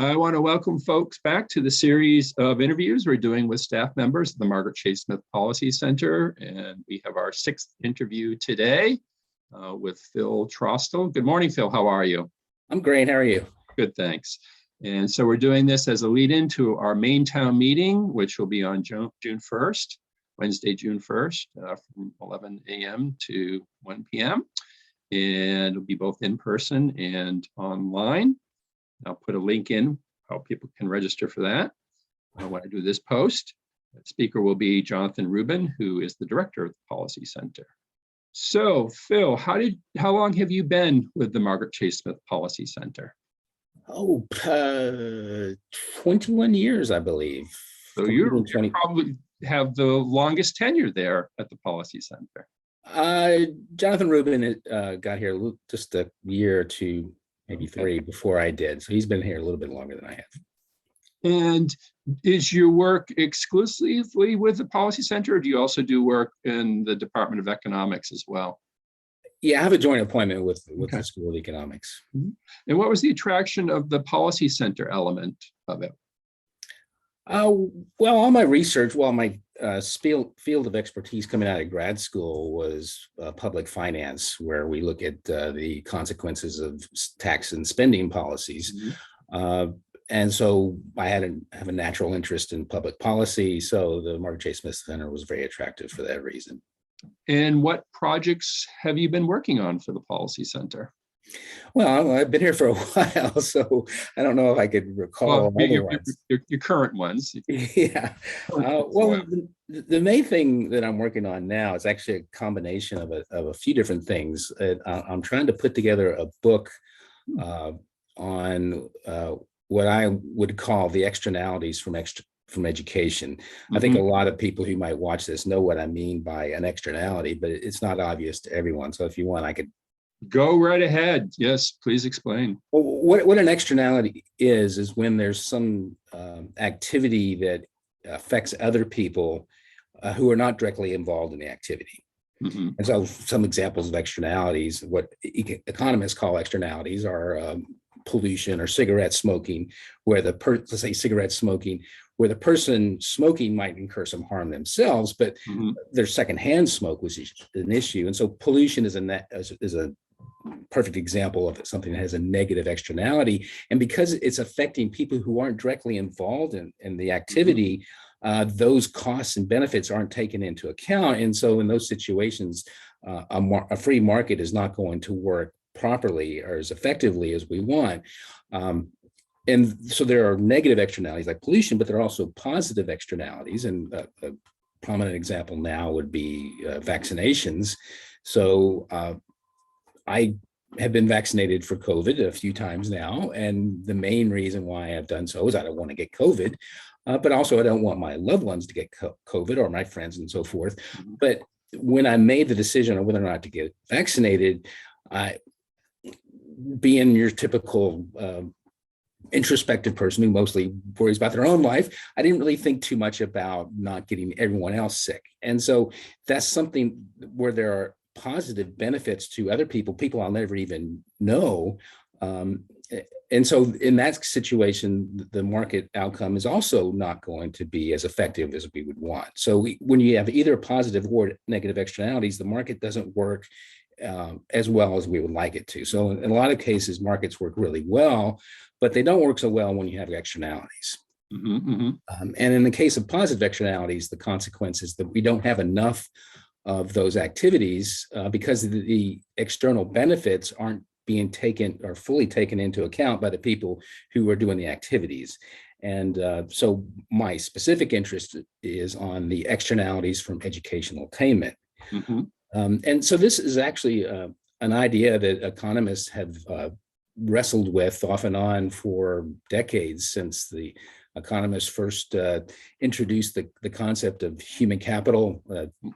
I want to welcome folks back to the series of interviews we're doing with staff members of the Margaret Chase Smith Policy Center. And we have our sixth interview today with Phil Trostel. Good morning, Phil. How are you? I'm great. How are you? Good, thanks. And so we're doing this as a lead into our Maine town meeting, which will be on June 1st, Wednesday, June 1st, from 11 a.m. to 1 p.m. And it'll be both in person and online. I'll put a link in how people can register for that when I do this post. The speaker will be Jonathan Rubin, who is the director of the Policy Center. So, Phil, how long have you been with the Margaret Chase Smith Policy Center? 21 years, I believe. So you probably have the longest tenure there at the Policy Center. Jonathan Rubin got here just a year or two, maybe three before I did. So he's been here a little bit longer than I have. And is your work exclusively with the Policy Center, or do you also do work in the Department of Economics as well? Yeah, I have a joint appointment with the School of Economics. Mm-hmm. And what was the attraction of the Policy Center element of it? Well, all my research, my field of expertise coming out of grad school was public finance, where we look at the consequences of tax and spending policies. Mm-hmm. And so I have a natural interest in public policy. So the Margaret Chase Smith Center was very attractive for that reason. And what projects have you been working on for the Policy Center? Well, I've been here for a while, so I don't know if I could recall all the ones. Your current ones. Yeah. Well, the main thing that I'm working on now is actually a combination of a few different things. I'm trying to put together a book on what I would call the externalities from education. Mm-hmm. I think a lot of people who might watch this know what I mean by an externality, but it's not obvious to everyone. So if you want, I could go right ahead. Yes, please explain. Well, what an externality is when there's some activity that affects other people who are not directly involved in the activity. Mm-hmm. And so some examples of externalities, what economists call externalities, are pollution or cigarette smoking, where let's say cigarette smoking, where the person smoking might incur some harm themselves, but mm-hmm. there's secondhand smoke, which is an issue. And so pollution is a perfect example of something that has a negative externality. And because it's affecting people who aren't directly involved in the activity, those costs and benefits aren't taken into account. And so in those situations, a free market is not going to work properly or as effectively as we want. And so there are negative externalities like pollution, but there are also positive externalities. And a prominent example now would be vaccinations. So I have been vaccinated for COVID a few times now. And the main reason why I've done so is I don't want to get COVID, but also I don't want my loved ones to get COVID or my friends and so forth. But when I made the decision on whether or not to get vaccinated, being your typical introspective person who mostly worries about their own life, I didn't really think too much about not getting everyone else sick. And so that's something where there are positive benefits to other people I'll never even know. And so in that situation, the market outcome is also not going to be as effective as we would want. So when you have either positive or negative externalities, the market doesn't work as well as we would like it to. So in a lot of cases, markets work really well, but they don't work so well when you have externalities. Mm-hmm, mm-hmm. And in the case of positive externalities, the consequence is that we don't have enough of those activities because the external benefits aren't being taken or fully taken into account by the people who are doing the activities. And so my specific interest is on the externalities from educational attainment. Mm-hmm. And so this is actually an idea that economists have wrestled with off and on for decades, since the economists first introduced the concept of human capital.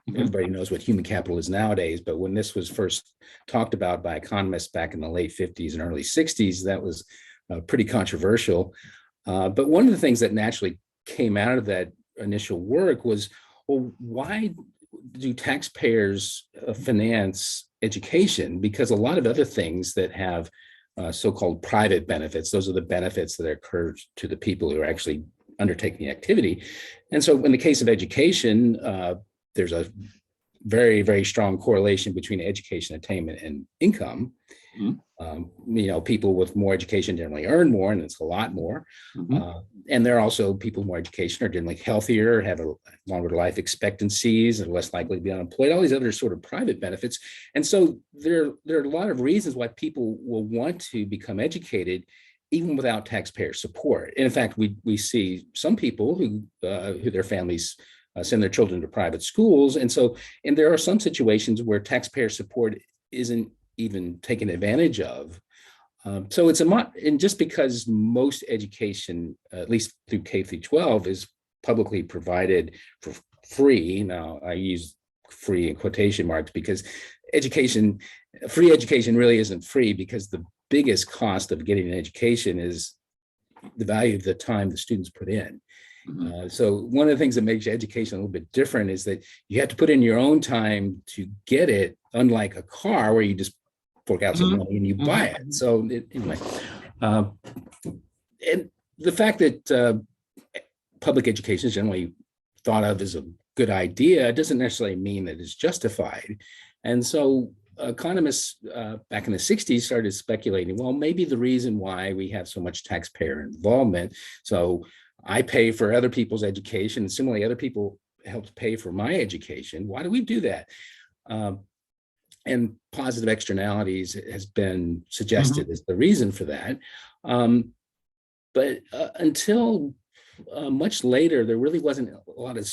Everybody knows what human capital is nowadays, but when this was first talked about by economists back in the late 50s and early 60s, that was pretty controversial. But one of the things that naturally came out of that initial work was, well, why do taxpayers finance education? Because a lot of other things that have so-called private benefits. Those are the benefits that occur to the people who are actually undertaking the activity. And so in the case of education, there's a very, very strong correlation between education attainment and income. Mhm. People with more education generally earn more, and it's a lot more. And there are also people with more education are generally healthier, have a longer life expectancies, and less likely to be unemployed, all these other sort of private benefits. And so there are a lot of reasons why people will want to become educated even without taxpayer support. And in fact, we see some people who their families send their children to private schools. And there are some situations where taxpayer support isn't even taken advantage of. So it's and just because most education, at least through K through 12, is publicly provided for free. Now I use free in quotation marks because free education really isn't free, because the biggest cost of getting an education is the value of the time the students put in. So one of the things that makes education a little bit different is that you have to put in your own time to get it, unlike a car where you just fork out some money and you buy it. So anyway, and the fact that public education is generally thought of as a good idea doesn't necessarily mean that it's justified. And so economists back in the 60s started speculating, well, maybe the reason why we have so much taxpayer involvement, so I pay for other people's education, and similarly other people helped pay for my education. Why do we do that? And positive externalities has been suggested as the reason for that. But until much later, there really wasn't a lot of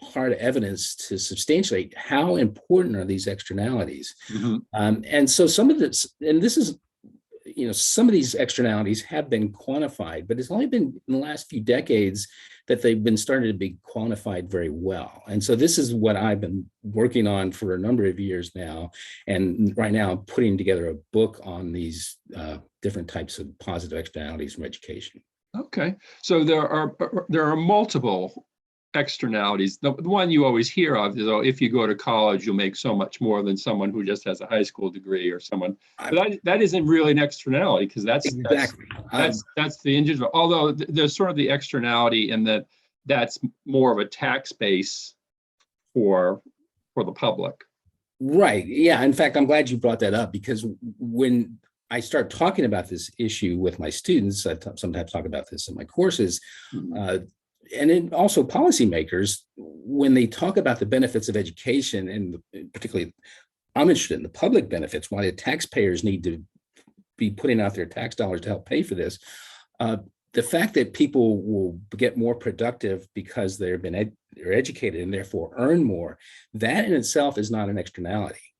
hard evidence to substantiate how important are these externalities. And so some of this, and this is, some of these externalities have been quantified, but it's only been in the last few decades that they've been starting to be quantified very well. And so this is what I've been working on for a number of years now. And right now I'm putting together a book on these different types of positive externalities from education. Okay, so there are multiple externalities. The one you always hear of is, if you go to college, you'll make so much more than someone who just has a high school degree, or someone. But that isn't really an externality, because that's the individual. Although there's sort of the externality in that's more of a tax base for the public. Right. Yeah. In fact, I'm glad you brought that up, because when I start talking about this issue with my students, I sometimes talk about this in my courses, and then also policymakers, when they talk about the benefits of education, and particularly I'm interested in the public benefits, why the taxpayers need to be putting out their tax dollars to help pay for this. The fact that people will get more productive because they're educated and therefore earn more, that in itself is not an externality.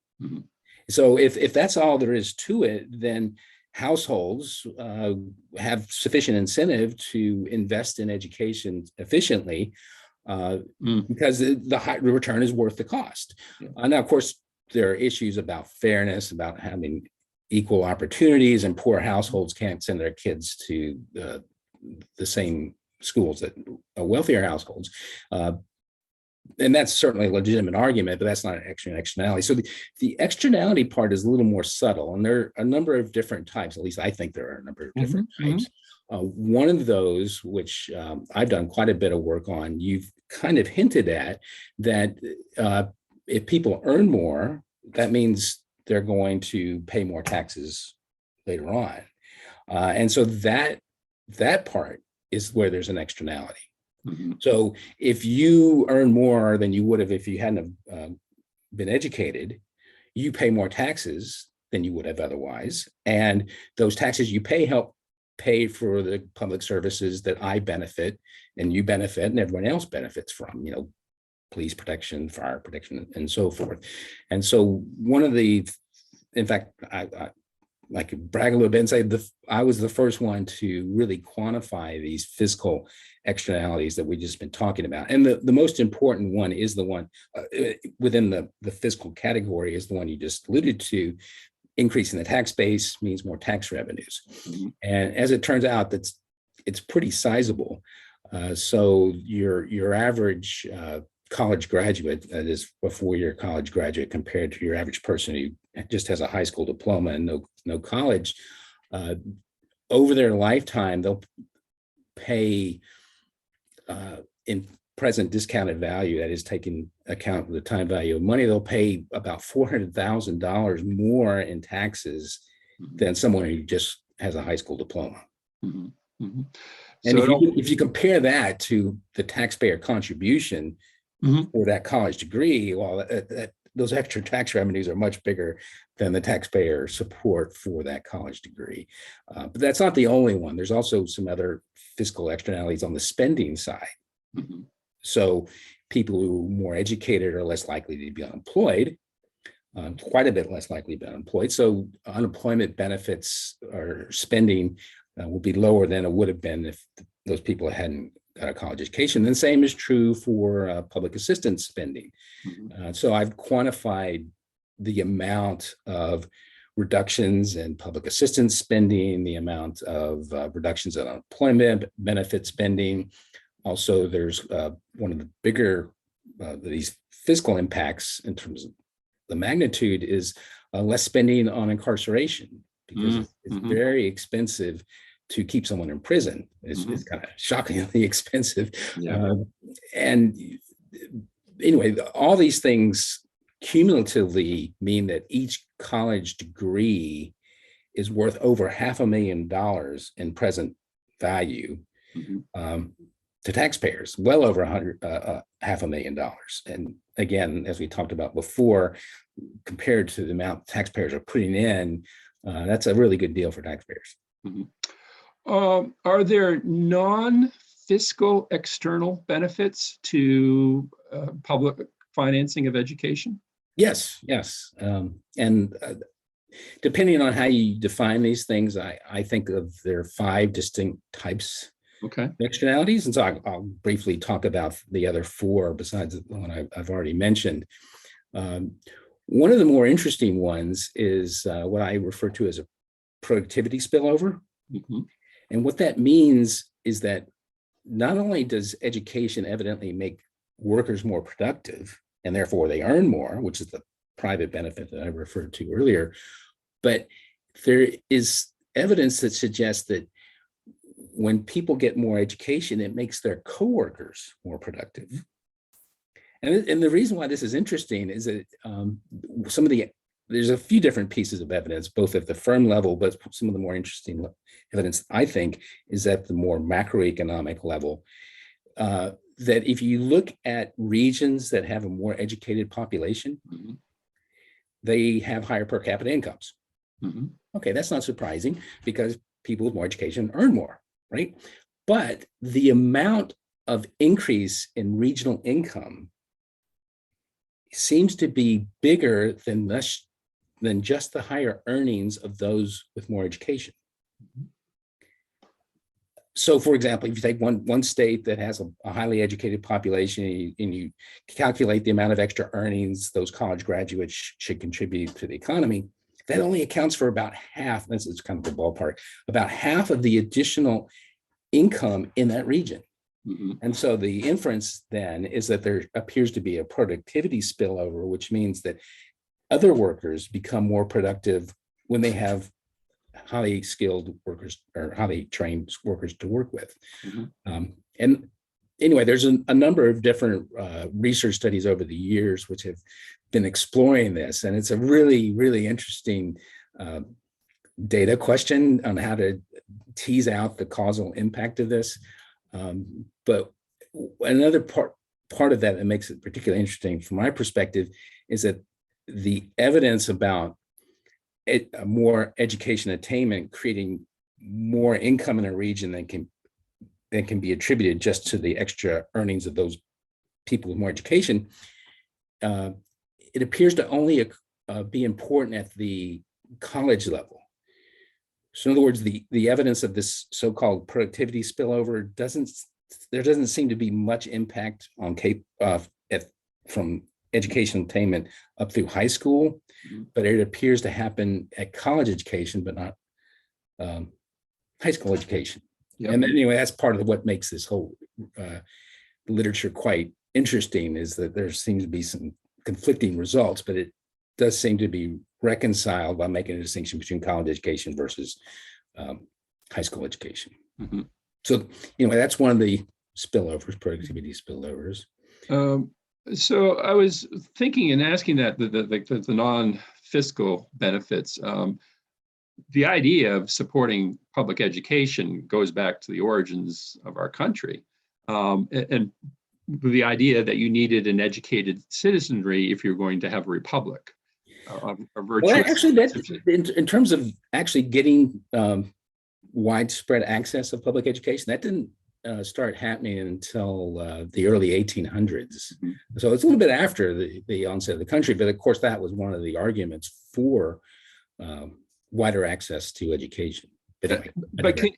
So if that's all there is to it, then households have sufficient incentive to invest in education efficiently, because the return is worth the cost. Now, of course, there are issues about fairness, about having equal opportunities, and poor households can't send their kids to the same schools that wealthier households. And that's certainly a legitimate argument, but that's not an externality. So the externality part is a little more subtle, and there are a number of different types. At least I think there are a number of different types. One of those, which I've done quite a bit of work on, you've kind of hinted at, that if people earn more, that means they're going to pay more taxes later on. And so that part is where there's an externality. So if you earn more than you would have if you hadn't been educated, you pay more taxes than you would have otherwise. And those taxes you pay help pay for the public services that I benefit, and you benefit, and everyone else benefits from, police protection, fire protection, and so forth. And so in fact, I could brag a little bit and say I was the first one to really quantify these fiscal externalities that we've just been talking about. And the most important one is the one within the fiscal category, is the one you just alluded to. Increasing the tax base means more tax revenues. And as it turns out, it's pretty sizable. So your average college graduate, that is a 4-year college graduate, compared to your average person who just has a high school diploma and no college, over their lifetime, they'll pay in present discounted value, that is taking account of the time value of money, they'll pay about $400,000 more in taxes than someone who just has a high school diploma. Mhm. Mhm. And So if you compare that to the taxpayer contribution Mhm. for that college degree, well, those extra tax revenues are much bigger than the taxpayer support for that college degree. But that's not the only one. There's also some other fiscal externalities on the spending side. Mhm. So people who are more educated are less likely to be unemployed, quite a bit less likely to be unemployed. So unemployment benefits or spending will be lower than it would have been if those people hadn't got a college education. And the same is true for public assistance spending. Mhm. So I've quantified the amount of reductions in public assistance spending, the amount of reductions in unemployment benefit spending. Also, there's one of the bigger these fiscal impacts in terms of the magnitude is less spending on incarceration, because it's Mhm. very expensive to keep someone in prison. It's kind of shockingly expensive. Yeah. And anyway, all these things cumulatively mean that each college degree is worth over $500,000 in present value Mhm. to taxpayers, well over $500,000. And again, as we talked about before, compared to the amount taxpayers are putting in, that's a really good deal for taxpayers. Mhm. Are there non-fiscal external benefits to public financing of education? Yes, yes. And depending on how you define these things, I think of there are 5 distinct types Okay. of externalities. And so I'll briefly talk about the other 4 besides the one I've already mentioned. One of the more interesting ones is what I refer to as a productivity spillover. Mhm. And what that means is that not only does education evidently make workers more productive, and therefore they earn more, which is the private benefit that I referred to earlier, but there is evidence that suggests that when people get more education, it makes their coworkers more productive. And the reason why this is interesting is that there's a few different pieces of evidence, both at the firm level, but some of the more interesting evidence, I think, is at the more macroeconomic level. That if you look at regions that have a more educated population, Mhm. they have higher per capita incomes. Mhm. Okay, that's not surprising because people with more education earn more, right? But the amount of increase in regional income seems to be bigger than just the higher earnings of those with more education. So, for example, if you take one state that has a highly educated population and you calculate the amount of extra earnings those college graduates should contribute to the economy, that only accounts for about half. This is kind of the ballpark, about half of the additional income in that region. Mhm. And so the inference then is that there appears to be a productivity spillover, which means that other workers become more productive when they have highly skilled workers or highly trained workers to work with. Mhm. And anyway, there's a number of different research studies over the years which have been exploring this. And it's a really, really interesting data question on how to tease out the causal impact of this. But another part of that makes it particularly interesting from my perspective is that the evidence about more education attainment creating more income in a region that can be attributed just to the extra earnings of those people with more education, it appears to only be important at the college level. So in other words, the evidence of this so-called productivity spillover there doesn't seem to be much impact on from education attainment up through high school, but it appears to happen at college education, but not high school education. Yep. And anyway, that's part of what makes this whole literature quite interesting, is that there seems to be some conflicting results, but it does seem to be reconciled by making a distinction between college education versus high school education. Mhm. So, that's one of the spillovers, productivity spillovers. So I was thinking and asking that the non-fiscal benefits, the idea of supporting public education goes back to the origins of our country. And the idea that you needed an educated citizenry if you're going to have a republic, a Well, virtuous actually, that citizenship. in terms of actually getting widespread access of public education, that didn't start happening until the early 1800s. Mhm. So it's a little bit after the onset of the country, but of course that was one of the arguments for wider access to education. But can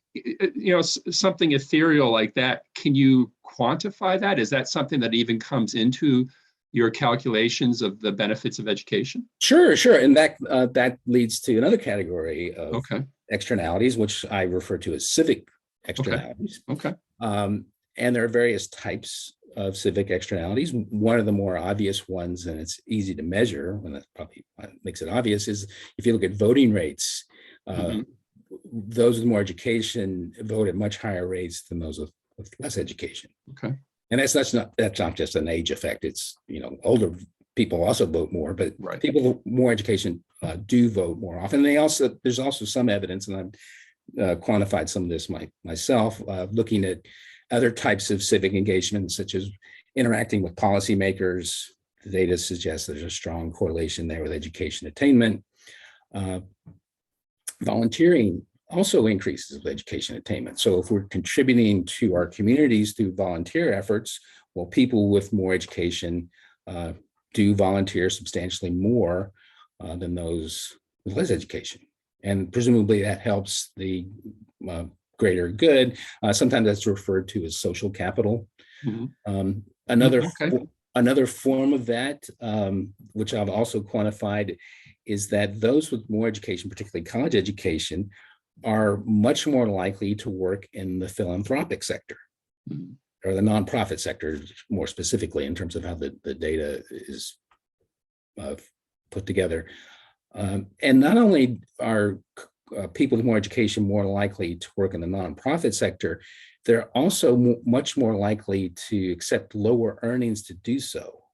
something ethereal like that, can you quantify that? Is that something that even comes into your calculations of the benefits of education? Sure, and that leads to another category of Okay. externalities, which I refer to as civic Okay. externalities. Okay. And there are various types of civic externalities. One of the more obvious ones, and it's easy to measure, and that probably makes it obvious, is if you look at voting rates. Mhm. Those with more education vote at much higher rates than those with less education. Okay. And that's not just an age effect. It's, older people also vote more, but Right. people with more education do vote more often. There's also some evidence, and I've quantified some of this myself, looking at other types of civic engagement, such as interacting with policymakers. The data suggests there's a strong correlation there with education attainment. Volunteering also increases with education attainment. So if we're contributing to our communities through volunteer efforts, well, people with more education do volunteer substantially more than those with less education. And presumably that helps the greater good. Sometimes that's referred to as social capital. Mhm. Another form of that, which I've also quantified, is that those with more education, particularly college education, are much more likely to work in the philanthropic sector, Mhm. or the nonprofit sector, more specifically, in terms of how the data is put together. And not only are people with more education more likely to work in the nonprofit sector, they're also much more likely to accept lower earnings to do so.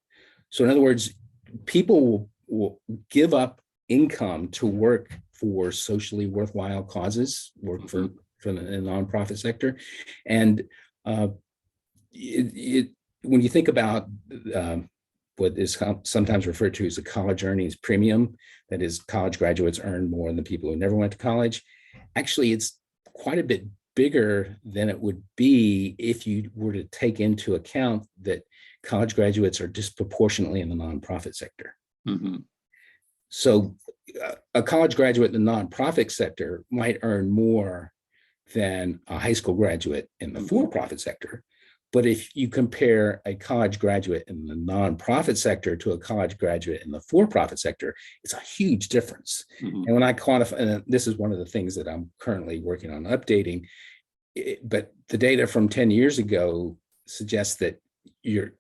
So in other words, people will give up income to work for socially worthwhile causes, work for the nonprofit sector. And when you think about what is sometimes referred to as the college earnings premium, that is, college graduates earn more than the people who never went to college, actually it's quite a bit bigger than it would be if you were to take into account that college graduates are disproportionately in the nonprofit sector. Mm-hmm. So a college graduate in the nonprofit sector might earn more than a high school graduate in the for-profit sector. But if you compare a college graduate in the nonprofit sector to a college graduate in the for-profit sector, it's a huge difference. Mm-hmm. And when I quantify, and this is one of the things that I'm currently working on updating, but the data from 10 years ago suggests that your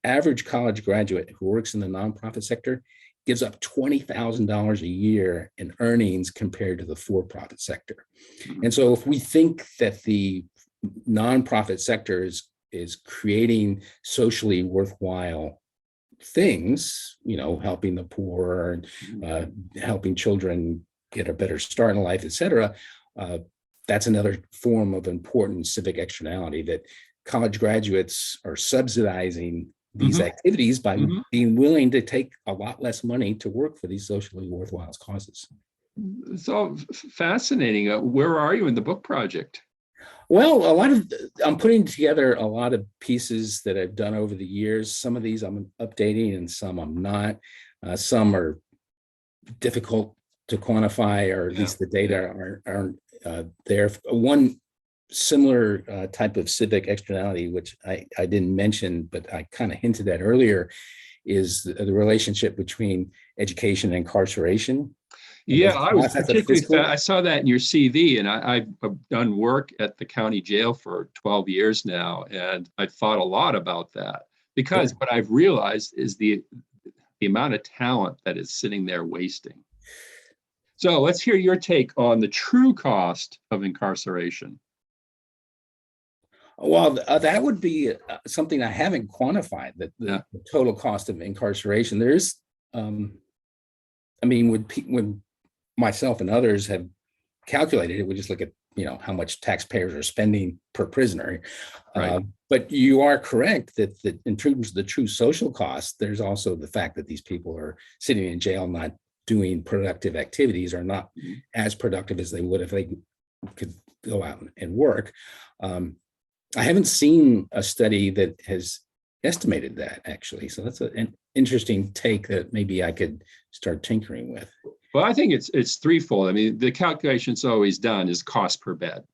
average college graduate who works in the nonprofit sector gives up $20,000 a year in earnings compared to the for-profit sector. Mm-hmm. And so if we think that the nonprofit sector is creating socially worthwhile things, helping the poor, helping children get a better start in life, et cetera, that's another form of important civic externality, that college graduates are subsidizing these activities by being willing to take a lot less money to work for these socially worthwhile causes. It's all fascinating. Where are you in the book project? Well, I'm putting together a lot of pieces that I've done over the years. Some of these I'm updating and some I'm not. Some are difficult to quantify, or at least the data aren't there. One similar type of civic externality, which I didn't mention, but I kind of hinted at earlier, is the relationship between education and incarceration. Yeah, I was particularly, I saw that in your CV, and I've done work at the county jail for 12 years now, and I thought a lot about that, because what I've realized is the amount of talent that is sitting there wasting. So let's hear your take on the true cost of incarceration. Well, that would be something I haven't quantified, that Yeah. the total cost of incarceration. There's, I mean, when myself and others have calculated it, we just look at, how much taxpayers are spending per prisoner. Right. But you are correct that in terms of the true social cost, there's also the fact that these people are sitting in jail, not doing productive activities, or not as productive as they would if they could go out and work. I haven't seen a study that has estimated that, actually. So that's an interesting take that maybe I could start tinkering with. Well, I think it's threefold. I mean, the calculation's always done is cost per bed.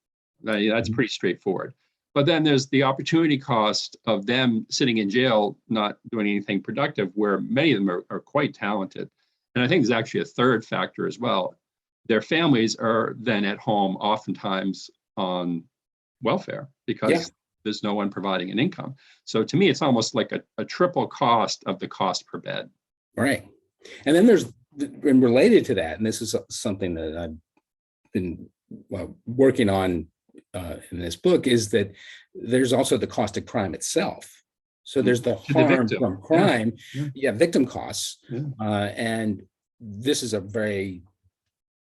That's pretty straightforward. But then there's the opportunity cost of them sitting in jail, not doing anything productive, where many of them are quite talented. And I think there's actually a third factor as well. Their families are then at home oftentimes on welfare because there's no one providing an income. So to me, it's almost like a triple cost of the cost per bed. Right. And then and related to that, and this is something that I've been working on in this book, is that there's also the cost of crime itself. So there's the harm from crime, victim costs. And this is a very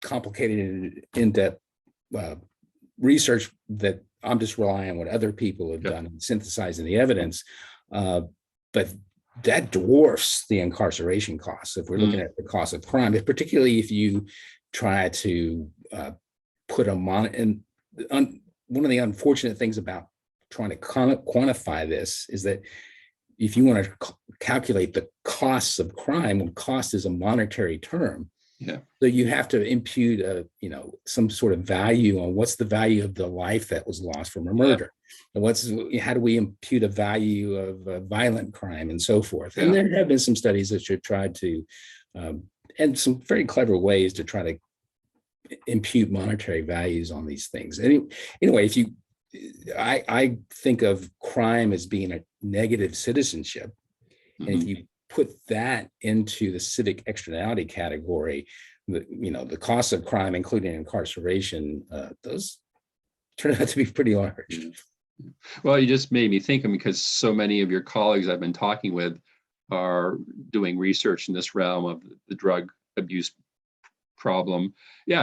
complicated and in-depth research that I'm just relying on what other people have done and synthesizing the evidence. But that dwarfs the incarceration costs if we're looking at the cost of crime, particularly if you try to put and one of the unfortunate things about trying to quantify this is that if you want to calculate the costs of crime, when cost is a monetary term, so you have to impute some sort of value on what's the value of the life that was lost from a murder, and how do we impute a value of a violent crime and so forth. And there have been some studies that should try to, and some very clever ways to try to impute monetary values on these things. Anyway, I think of crime as being a negative citizenship, and if you put that into the civic externality category, the costs of crime, including incarceration, those turn out to be pretty large. Well, you just made me think, because so many of your colleagues I've been talking with are doing research in this realm of the drug abuse problem.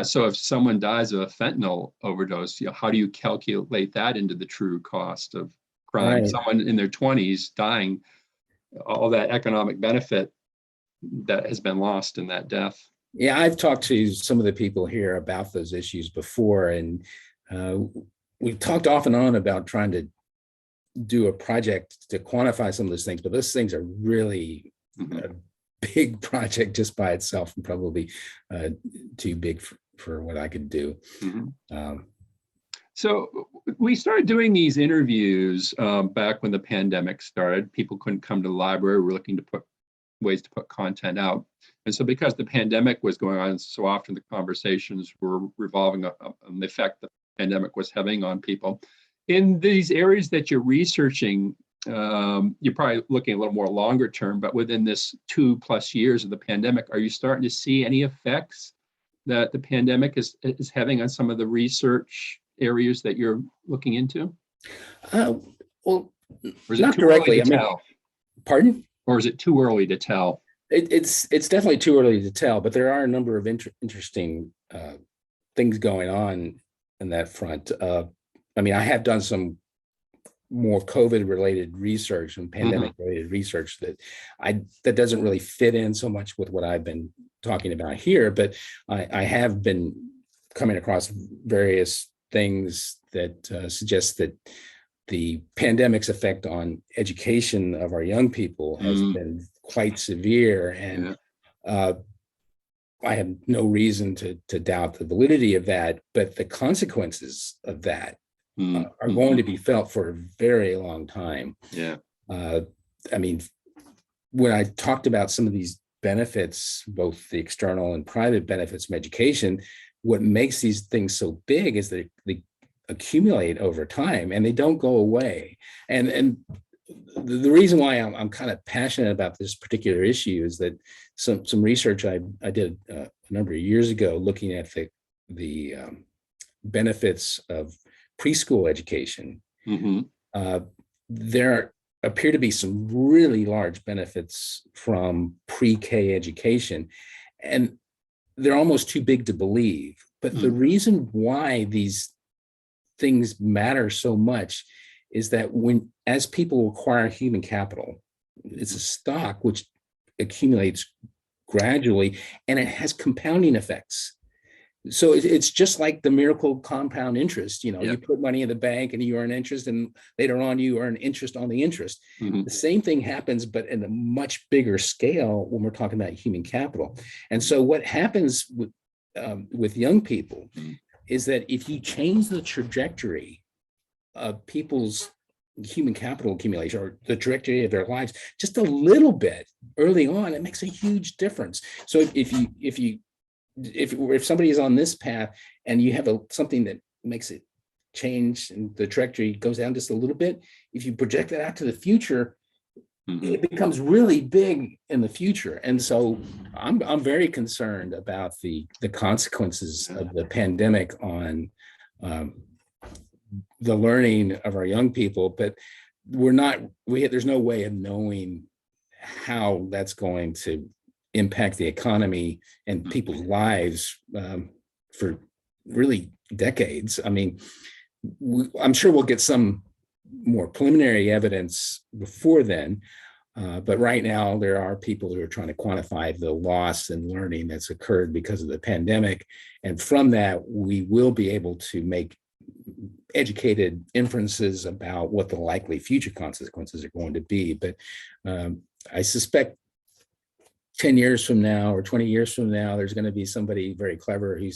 So if someone dies of a fentanyl overdose, how do you calculate that into the true cost of crime? Right. Someone in their 20s dying, all that economic benefit that has been lost in that death. Yeah, I've talked to some of the people here about those issues before, and we've talked off and on about trying to do a project to quantify some of those things, but those things are really a big project just by itself, and probably too big for what I could do. So we started doing these interviews back when the pandemic started. People couldn't come to the library. We're looking to put ways to put content out. And so because the pandemic was going on, so often the conversations were revolving on the effect that the pandemic was having on people. In these areas that you're researching, you're probably looking a little more longer term, but within this 2+ years of the pandemic, are you starting to see any effects that the pandemic is having on some of the research areas that you're looking into? Well, not directly. Pardon? Or is it too early to tell? It's definitely too early to tell, but there are a number of interesting things going on in that front. I have done some more COVID-related research and pandemic-related research that doesn't really fit in so much with what I've been talking about here, but I have been coming across various things that suggest that the pandemic's effect on education of our young people has been quite severe, and I have no reason to doubt the validity of that, but the consequences of that are going to be felt for a very long time. When I talked about some of these benefits, both the external and private benefits from education, what makes these things so big is that they accumulate over time and they don't go away. And the reason why I'm kind of passionate about this particular issue is that some research I did a number of years ago looking at the benefits of preschool education. Mhm. There appear to be some really large benefits from pre-K education, and they're almost too big to believe. But the reason why these things matter so much is that as people acquire human capital, it's a stock which accumulates gradually, and it has compounding effects. So it's just like the miracle compound interest. You Yep. put money in the bank and you earn interest, and later on you earn interest on the interest. Mhm. The same thing happens, but in a much bigger scale when we're talking about human capital. And so what happens with young people is that if you change the trajectory of people's human capital accumulation or the trajectory of their lives just a little bit early on, it makes a huge difference. So if somebody is on this path and you have something that makes it change and the trajectory goes down just a little bit, if you project that out to the future, it becomes really big in the future. And so I'm very concerned about the consequences of the pandemic on the learning of our young people, but there's no way of knowing how that's going to impact the economy and people's lives for really decades. I mean, I'm sure we'll get some more preliminary evidence before then, but right now there are people who are trying to quantify the loss in learning that's occurred because of the pandemic. And from that, we will be able to make educated inferences about what the likely future consequences are going to be. But I suspect 10 years from now or 20 years from now, there's going to be somebody very clever who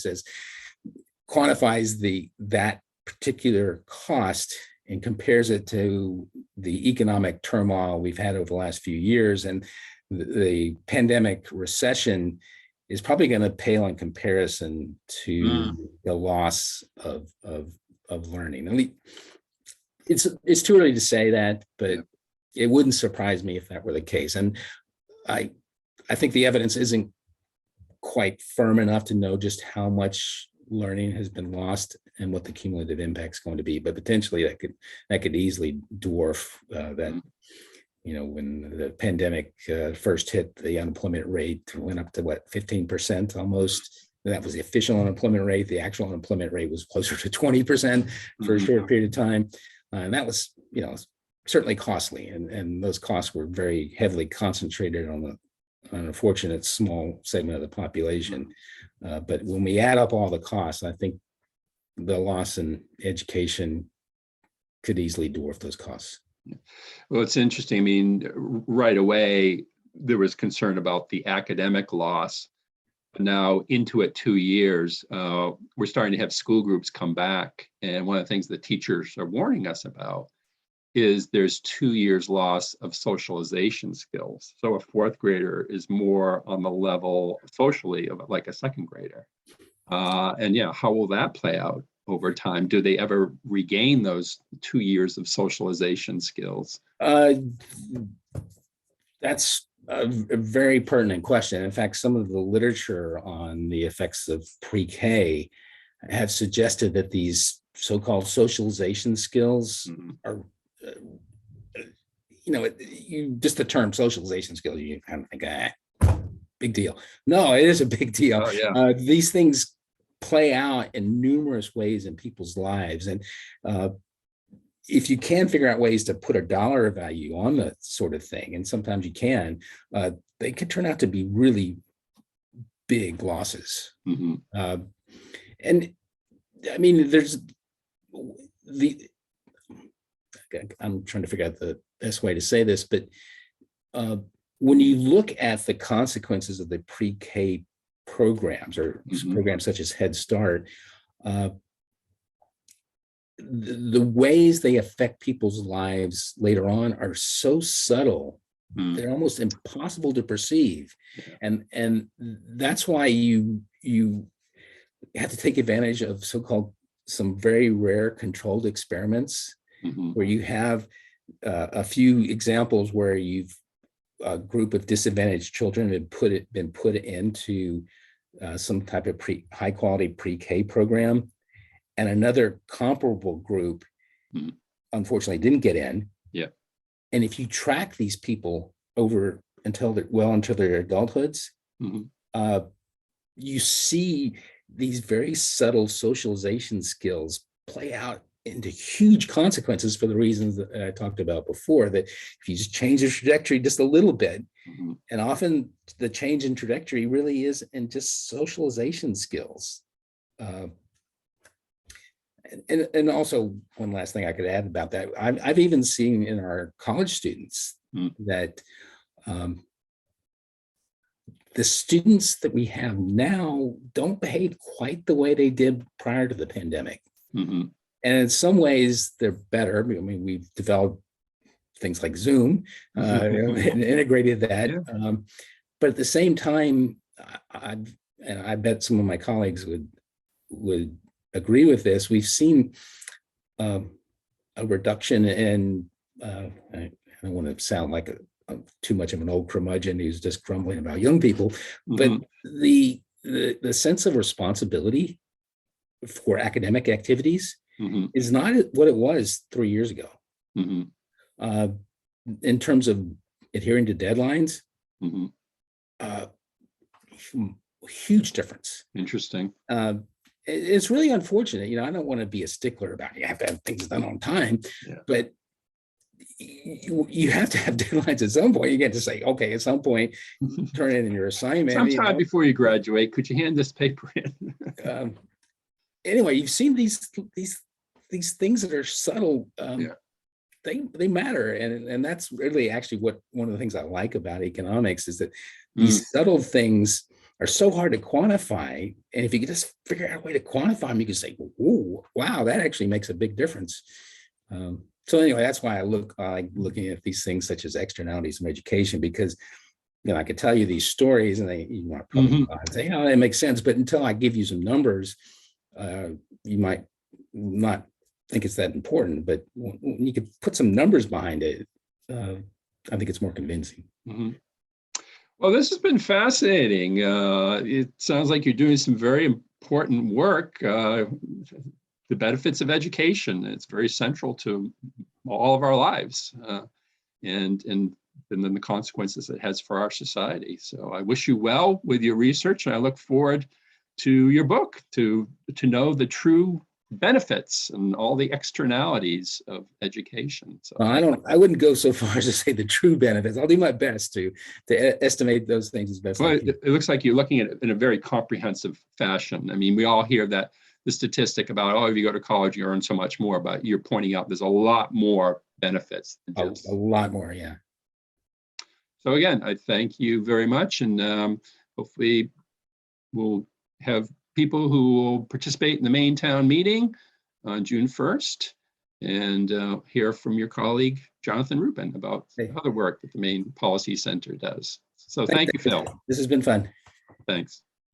quantifies that particular cost and compares it to the economic turmoil we've had over the last few years. And the pandemic recession is probably going to pale in comparison to the loss of learning. I mean, it's too early to say that, but it wouldn't surprise me if that were the case. And I think the evidence isn't quite firm enough to know just how much learning has been lost and what the cumulative impact is going to be, but potentially that could easily dwarf that. When the pandemic first hit, the unemployment rate went up to 15% almost. That was the official unemployment rate. The actual unemployment rate was closer to 20% for a short period of time. And that was, certainly costly. And those costs were very heavily concentrated on an unfortunate small segment of the population. But when we add up all the costs, I think the loss in education could easily dwarf those costs. Well, it's interesting. I mean, right away, there was concern about the academic loss. But now into it 2 years, we're starting to have school groups come back. And one of the things the teachers are warning us about is there's 2 years loss of socialization skills. So a fourth grader is more on the level socially of like a second grader. And how will that play out over time? Do they ever regain those 2 years of socialization skills? That's a very pertinent question. In fact, some of the literature on the effects of pre-K have suggested that these so-called socialization skills are, just the term socialization skills, you kind of think, big deal. No, it is a big deal. Oh, yeah. These things play out in numerous ways in people's lives. And if you can figure out ways to put a dollar value on the sort of thing, and sometimes you can, they could turn out to be really big losses. And I mean, I'm trying to figure out the best way to say this, but when you look at the consequences of the pre-K programs or programs such as Head Start, the ways they affect people's lives later on are so subtle, they're almost impossible to perceive. And that's why you have to take advantage of so-called some very rare controlled experiments where you have a few examples where a group of disadvantaged children have been put into some type of high quality pre-K program, and another comparable group unfortunately didn't get in. Yeah. And if you track these people over until their adulthoods, you see these very subtle socialization skills play out into huge consequences for the reasons that I talked about before, that if you just change the trajectory just a little bit, and often the change in trajectory really is in just socialization skills. And also one last thing I could add about that, I've even seen in our college students that the students that we have now don't behave quite the way they did prior to the pandemic. And in some ways they're better. I mean, we've developed things like Zoom and integrated that. Yeah. But at the same time, I bet some of my colleagues would agree with this. We've seen a reduction in, I don't want to sound like too much of an old curmudgeon who's just grumbling about young people, but the sense of responsibility for academic activities is not what it was 3 years ago. In terms of adhering to deadlines, huge difference. Interesting. It's really unfortunate. I don't want to be a stickler about it. You have to have things done on time, but you have to have deadlines at some point. You get to say, okay, at some point, turn in your assignment. Sometime before you graduate, could you hand this paper in? Anyway, you've seen these things that are subtle. They matter, and that's really actually what one of the things I like about economics is that these subtle things are so hard to quantify, and if you could just figure out a way to quantify them, you can say, "Ooh, wow, that actually makes a big difference." So anyway, that's why I like looking at these things such as externalities from education, because I could tell you these stories, and you might probably say, it makes sense, but until I give you some numbers, you might not think it's that important. But when you could put some numbers behind it, I think it's more convincing. Well, this has been fascinating. It sounds like you're doing some very important work. The benefits of education, it's very central to all of our lives, and then the consequences it has for our society. So I wish you well with your research, and I look forward to your book to know the true benefits and all the externalities of education. So I wouldn't go so far as to say the true benefits. I'll do my best to estimate those things as best I can. It looks like you're looking at it in a very comprehensive fashion. I mean, we all hear that the statistic about, if you go to college, you earn so much more, but you're pointing out there's a lot more benefits. A lot more, yeah. So again, I thank you very much, and hopefully we'll have people who will participate in the Maine town meeting on June 1st, and hear from your colleague, Jonathan Rubin, about other work that the Maine Policy Center does. So thank you, Phil. This has been fun. Thanks.